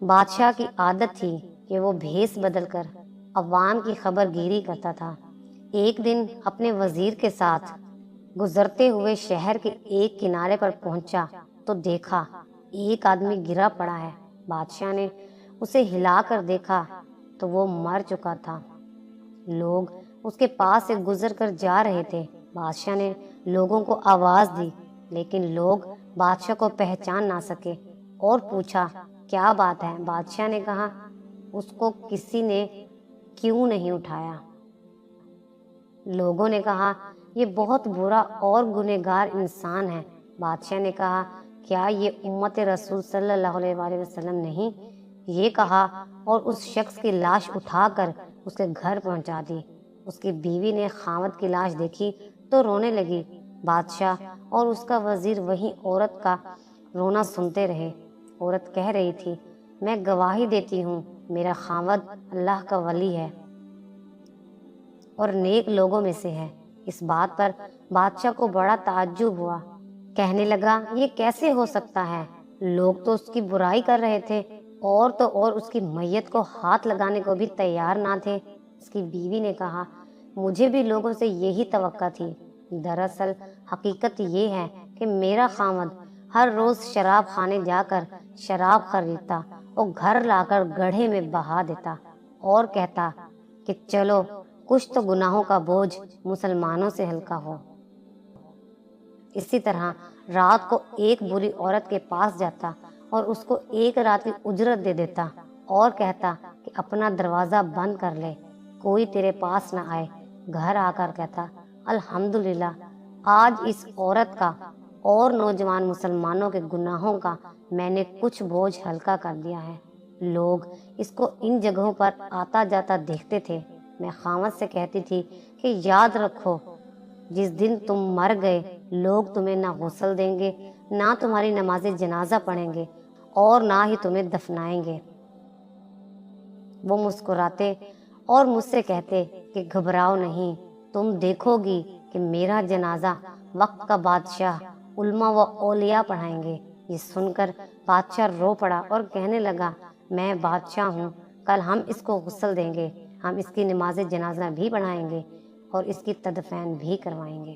بادشاہ کی عادت تھی کہ وہ بھیس بدل کر عوام کی خبر گیری کرتا تھا۔ ایک دن اپنے وزیر کے ساتھ گزرتے ہوئے شہر کے ایک کنارے پر پہنچا تو دیکھا ایک آدمی گرا پڑا ہے۔ بادشاہ نے اسے ہلا کر دیکھا تو وہ مر چکا تھا۔ لوگ اس کے پاس سے گزر کر جا رہے تھے۔ بادشاہ نے لوگوں کو آواز دی لیکن لوگ بادشاہ کو پہچان نہ سکے اور پوچھا کیا بات ہے؟ بادشاہ نے کہا اس کو کسی نے کیوں نہیں اٹھایا؟ لوگوں نے کہا یہ بہت برا اور گنہگار انسان ہے۔ بادشاہ نے کہا کیا یہ امت رسول صلی اللہ علیہ وآلہ وسلم نہیں؟ یہ کہا اور اس شخص کی لاش اٹھا کر اس کے گھر پہنچا دی۔ اس کی بیوی نے خاوند کی لاش دیکھی تو رونے لگی۔ بادشاہ اور اس کا وزیر وہیں عورت کا رونا سنتے رہے۔ عورت کہہ رہی تھی میں گواہی دیتی ہوں میرا خاوند اللہ کا ولی ہے اور نیک لوگوں میں سے ہے۔ اس بات پر بادشاہ کو بڑا تعجب ہوا۔ کہنے لگا یہ کیسے ہو سکتا ہے؟ لوگ تو اس کی برائی کر رہے تھے اور تو اور اس کی میت کو ہاتھ لگانے کو بھی تیار نہ تھے۔ اس کی بیوی نے کہا مجھے بھی لوگوں سے یہی توقع تھی۔ دراصل حقیقت یہ ہے کہ میرا خاوند ہر روز شراب خانے جا کر شراب خریدتا اور گھر لا کر گڑھے میں بہا دیتا اور کہتا کہ چلو کچھ تو گناہوں کا بوجھ مسلمانوں سے ہلکا ہو۔ اسی طرح رات کو ایک بری عورت کے پاس جاتا اور اس کو ایک رات کی اجرت دے دیتا اور کہتا کہ اپنا دروازہ بند کر لے، کوئی تیرے پاس نہ آئے۔ گھر آ کر کہتا الحمدللہ آج اس عورت کا اور نوجوان مسلمانوں کے گناہوں کا میں نے کچھ بوجھ ہلکا کر دیا ہے۔ لوگ اس کو ان جگہوں پر آتا جاتا دیکھتے تھے۔ میں خاوند سے کہتی تھی کہ یاد رکھو جس دن تم مر گئے لوگ تمہیں نہ غسل دیں گے، نہ تمہاری نماز جنازہ پڑھیں گے اور نہ ہی تمہیں دفنائیں گے۔ وہ مسکراتے اور مجھ سے کہتے کہ گھبراؤ نہیں، تم دیکھو گی کہ میرا جنازہ وقت کا بادشاہ علماء و اولیاء پڑھائیں گے۔ یہ سن کر بادشاہ رو پڑا اور کہنے لگا میں بادشاہ ہوں، کل ہم اس کو غسل دیں گے، ہم اس کی نماز جنازہ بھی پڑھائیں گے اور اس کی تدفین بھی کروائیں گے۔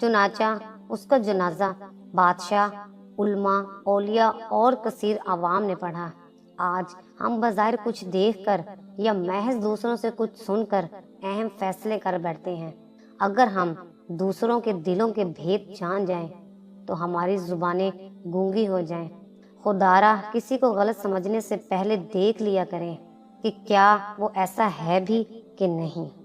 چنانچہ اس کا جنازہ بادشاہ، علماء، اولیاء اور کثیر عوام نے پڑھا۔ آج ہم بظاہر کچھ دیکھ کر یا محض دوسروں سے کچھ سن کر اہم فیصلے کر بیٹھتے ہیں۔ اگر ہم دوسروں کے دلوں کے بھید جان جائیں تو ہماری زبانیں گونگی ہو جائیں۔ خدارا کسی کو غلط سمجھنے سے پہلے دیکھ لیا کریں کہ کیا وہ ایسا ہے بھی کہ نہیں۔